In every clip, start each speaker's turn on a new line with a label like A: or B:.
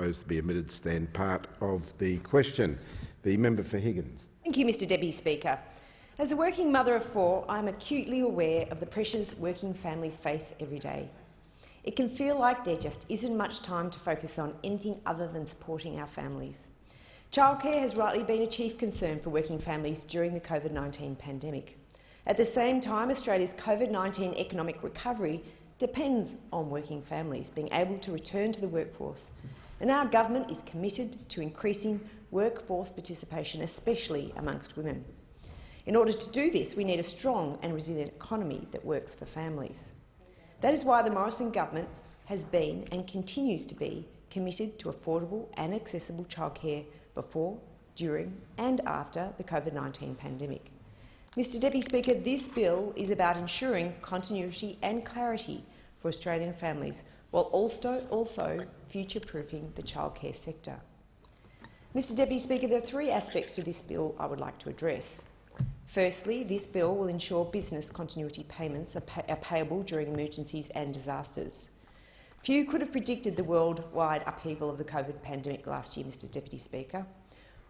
A: proposed to be omitted stand part of the question. The member for Higgins.
B: Thank you, Mr Deputy Speaker. As a working mother of four, I am acutely aware of the pressures working families face every day. It can feel like there just isn't much time to focus on anything other than supporting our families. Childcare has rightly been a chief concern for working families during the COVID-19 pandemic. At the same time, Australia's COVID-19 economic recovery depends on working families being able to return to the workforce, and our government is committed to increasing workforce participation, especially amongst women. In order to do this, we need a strong and resilient economy that works for families. That is why the Morrison government has been and continues to be committed to affordable and accessible childcare before, during and after the COVID-19 pandemic. Mr Deputy Speaker, this bill is about ensuring continuity and clarity for Australian families while also future-proofing the childcare sector. Mr Deputy Speaker, there are three aspects to this bill I would like to address. Firstly, this bill will ensure business continuity payments are payable during emergencies and disasters. Few could have predicted the worldwide upheaval of the COVID pandemic last year, Mr Deputy Speaker.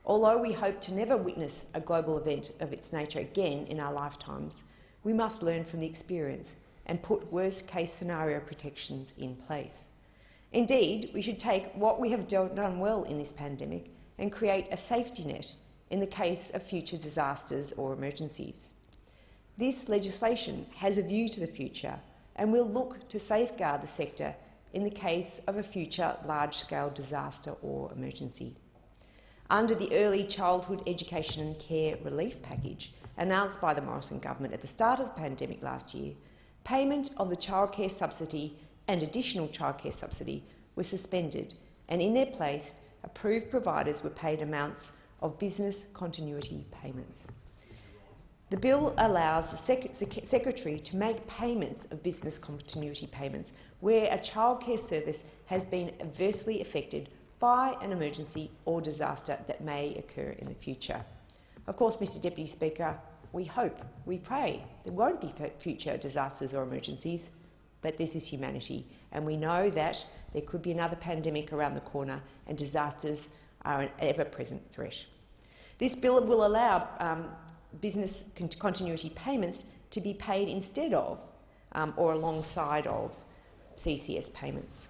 B: Although we hope to never witness a global event of its nature again in our lifetimes, we must learn from the experience and put worst-case scenario protections in place. Indeed, we should take what we have done well in this pandemic and create a safety net in the case of future disasters or emergencies. This legislation has a view to the future and will look to safeguard the sector in the case of a future large-scale disaster or emergency. Under the Early Childhood Education and Care Relief Package announced by the Morrison government at the start of the pandemic last year, payment of the childcare subsidy and additional childcare subsidy were suspended, and in their place, approved providers were paid amounts of business continuity payments. The bill allows the Secretary to make payments of business continuity payments where a childcare service has been adversely affected by an emergency or disaster that may occur in the future. Of course, Mr Deputy Speaker, we hope, we pray there won't be future disasters or emergencies, but this is humanity, and we know that there could be another pandemic around the corner and disasters are an ever-present threat. This bill will allow business continuity payments to be paid instead of or alongside of CCS payments.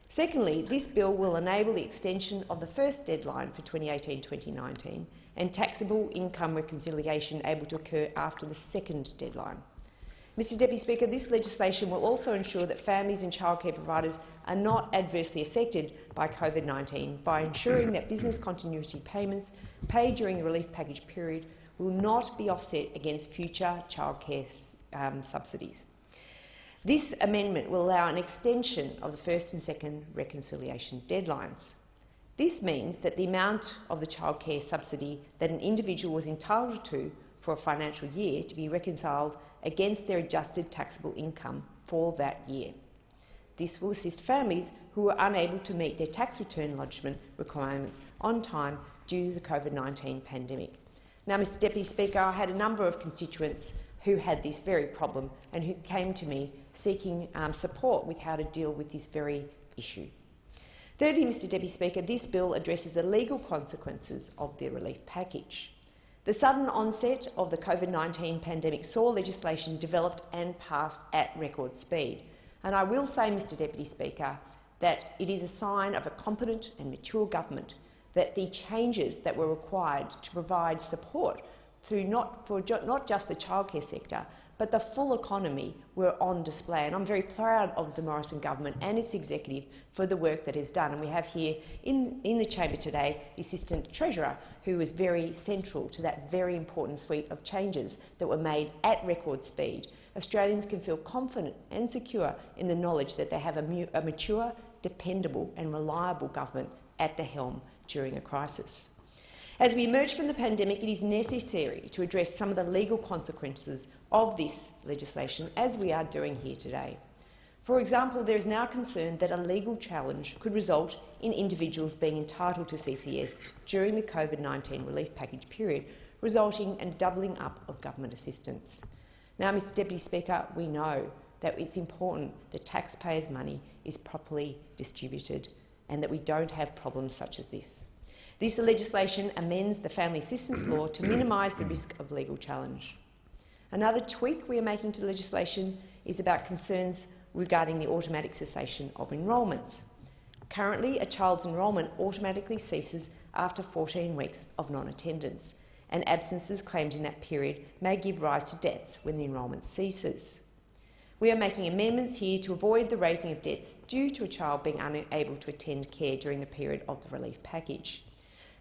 B: Secondly, this bill will enable the extension of the first deadline for 2018-2019 and taxable income reconciliation able to occur after the second deadline. Mr Deputy Speaker, this legislation will also ensure that families and childcare providers are not adversely affected by COVID-19 by ensuring that business continuity payments paid during the relief package period will not be offset against future childcare subsidies. This amendment will allow an extension of the first and second reconciliation deadlines. This means that the amount of the childcare subsidy that an individual was entitled to for a financial year to be reconciled against their adjusted taxable income for that year. This will assist families who are unable to meet their tax return lodgement requirements on time due to the COVID-19 pandemic. Now, Mr Deputy Speaker, I had a number of constituents who had this very problem and who came to me seeking support with how to deal with this very issue. Thirdly, Mr Deputy Speaker, this bill addresses the legal consequences of the relief package. The sudden onset of the COVID-19 pandemic saw legislation developed and passed at record speed. And I will say, Mr Deputy Speaker, that it is a sign of a competent and mature government that the changes that were required to provide support through not just the childcare sector, but the full economy were on display. And I'm very proud of the Morrison government and its executive for the work that is done. And we have here in the chamber today the Assistant Treasurer, who was very central to that very important suite of changes that were made at record speed. Australians can feel confident and secure in the knowledge that they have a mature, dependable and reliable government at the helm during a crisis. As we emerge from the pandemic, it is necessary to address some of the legal consequences of this legislation, as we are doing here today. For example, there is now concern that a legal challenge could result in individuals being entitled to CCS during the COVID-19 relief package period, resulting in doubling up of government assistance. Now, Mr Deputy Speaker, we know that it's important that taxpayers' money is properly distributed and that we don't have problems such as this. This legislation amends the Family Assistance Law to minimise the risk of legal challenge. Another tweak we are making to the legislation is about concerns regarding the automatic cessation of enrolments. Currently, a child's enrolment automatically ceases after 14 weeks of non-attendance, and absences claimed in that period may give rise to debts when the enrolment ceases. We are making amendments here to avoid the raising of debts due to a child being unable to attend care during the period of the relief package.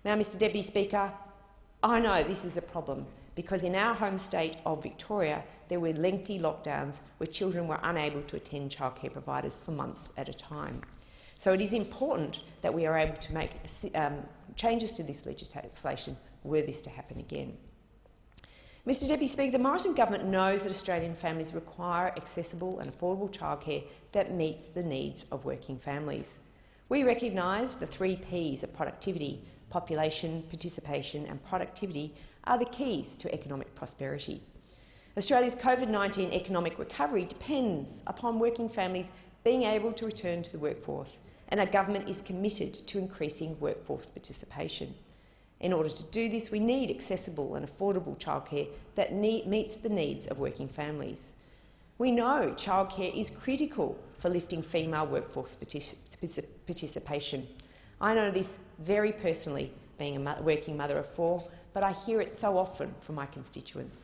B: Now, Mr Deputy Speaker, I know this is a problem because in our home state of Victoria, there were lengthy lockdowns where children were unable to attend childcare providers for months at a time. So it is important that we are able to make changes to this legislation were this to happen again. Mr Deputy Speaker, the Morrison government knows that Australian families require accessible and affordable childcare that meets the needs of working families. We recognise the 3 Ps of productivity: population, participation and productivity are the keys to economic prosperity. Australia's COVID-19 economic recovery depends upon working families being able to return to the workforce, and our government is committed to increasing workforce participation. In order to do this, we need accessible and affordable childcare that meets the needs of working families. We know childcare is critical for lifting female workforce participation. I know this very personally, being a working mother of 4, but I hear it so often from my constituents.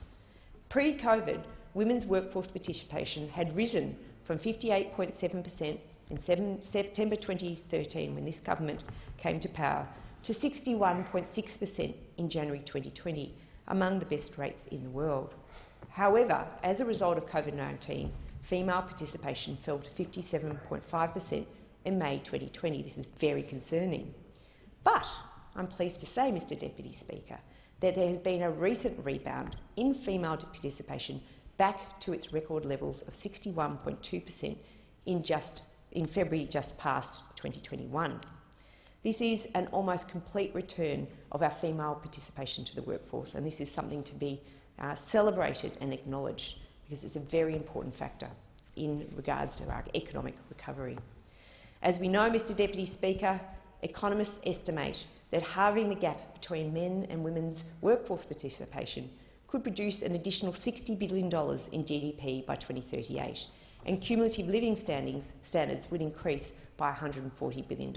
B: Pre-COVID, women's workforce participation had risen from 58.7% in September 2013, when this government came to power, to 61.6% in January 2020, among the best rates in the world. However, as a result of COVID-19, female participation fell to 57.5% in May 2020. This is very concerning. But I'm pleased to say, Mr Deputy Speaker, that there has been a recent rebound in female participation back to its record levels of 61.2% in February just past 2021. This is an almost complete return of our female participation to the workforce, and this is something to be celebrated and acknowledged because it's a very important factor in regards to our economic recovery. As we know, Mr Deputy Speaker, economists estimate that halving the gap between men and women's workforce participation could produce an additional $60 billion in GDP by 2038, and cumulative living standards would increase by $140 billion.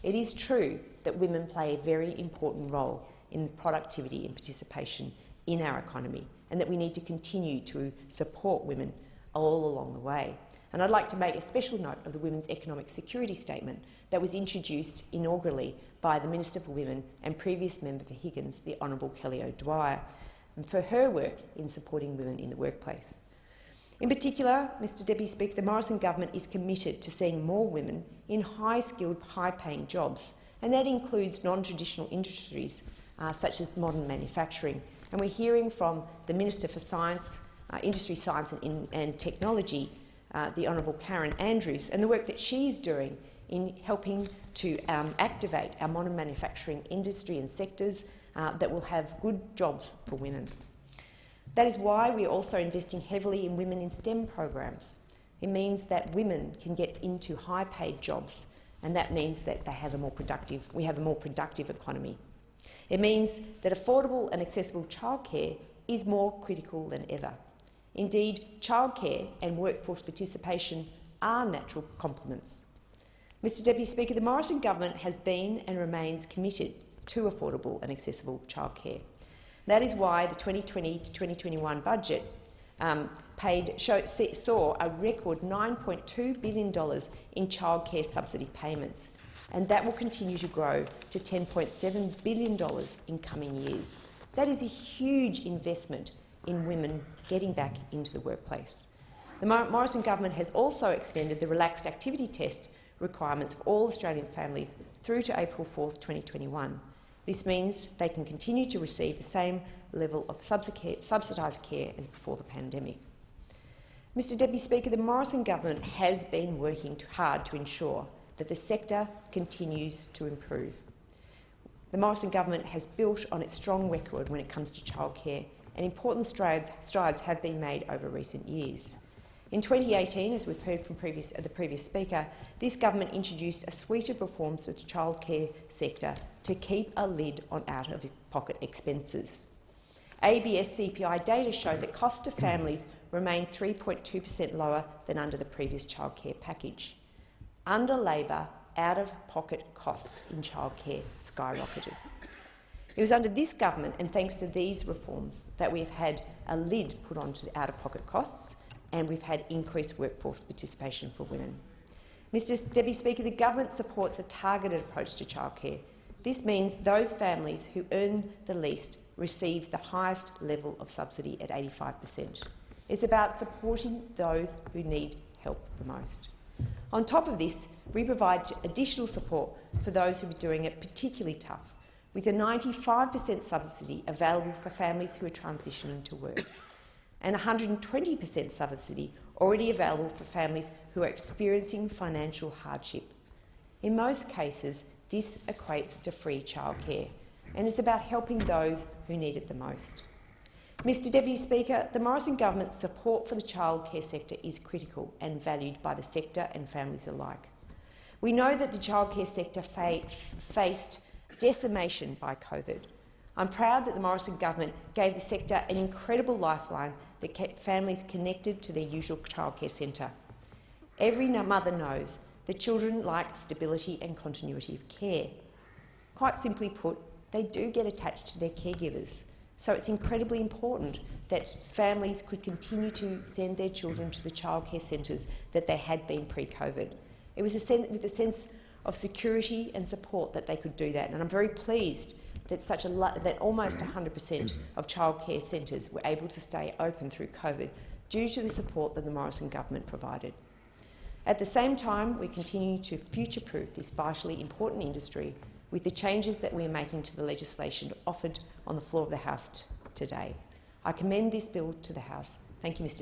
B: It is true that women play a very important role in productivity and participation in our economy, and that we need to continue to support women all along the way. And I'd like to make a special note of the Women's Economic Security Statement that was introduced inaugurally by the Minister for Women and previous member for Higgins, the Honourable Kelly O'Dwyer, and for her work in supporting women in the workplace. In particular, Mr Deputy Speaker, the Morrison government is committed to seeing more women in high-skilled, high-paying jobs, and that includes non-traditional industries such as modern manufacturing. And we're hearing from the Minister for Science, Industry, Science and Technology, the Honourable Karen Andrews, and the work that she's doing in helping to activate our modern manufacturing industry and sectors that will have good jobs for women. That is why we are also investing heavily in women in STEM programs. It means that women can get into high-paid jobs, and that means that we have a more productive economy. It means that affordable and accessible childcare is more critical than ever. Indeed, childcare and workforce participation are natural complements. Mr Deputy Speaker, the Morrison government has been and remains committed to affordable and accessible childcare. That is why the 2020 to 2021 budget saw a record $9.2 billion in childcare subsidy payments, and that will continue to grow to $10.7 billion in coming years. That is a huge investment in women getting back into the workplace. The Morrison government has also extended the relaxed activity test requirements for all Australian families through to April 4th, 2021. This means they can continue to receive the same level of subsidised care as before the pandemic. Mr Deputy Speaker, the Morrison government has been working hard to ensure that the sector continues to improve. The Morrison government has built on its strong record when it comes to childcare, and important strides have been made over recent years. In 2018, as we've heard from the previous speaker, this government introduced a suite of reforms to the childcare sector to keep a lid on out-of-pocket expenses. ABS CPI data showed that costs to families remained 3.2% lower than under the previous childcare package. Under Labor, out-of-pocket costs in childcare skyrocketed. It was under this government, and thanks to these reforms, that we have had a lid put onto the out-of-pocket costs, and we've had increased workforce participation for women. Deputy Speaker, the government supports a targeted approach to childcare. This means those families who earn the least receive the highest level of subsidy at 85%. It's about supporting those who need help the most. On top of this, we provide additional support for those who are doing it particularly tough, with a 95% subsidy available for families who are transitioning to work, and 120% subsidy already available for families who are experiencing financial hardship. In most cases, this equates to free childcare, and it's about helping those who need it the most. Mr Deputy Speaker, the Morrison government's support for the childcare sector is critical and valued by the sector and families alike. We know that the childcare sector faced decimation by COVID. I'm proud that the Morrison government gave the sector an incredible lifeline that kept families connected to their usual childcare centre. Every mother knows that children like stability and continuity of care. Quite simply put, they do get attached to their caregivers, so it's incredibly important that families could continue to send their children to the childcare centres that they had been pre-COVID. It was with a sense of security and support that they could do that, and I'm very pleased that almost 100% of childcare centres were able to stay open through COVID due to the support that the Morrison government provided. At the same time, we continue to future-proof this vitally important industry with the changes that we are making to the legislation offered on the floor of the House today. I commend this bill to the House. Thank you, Mr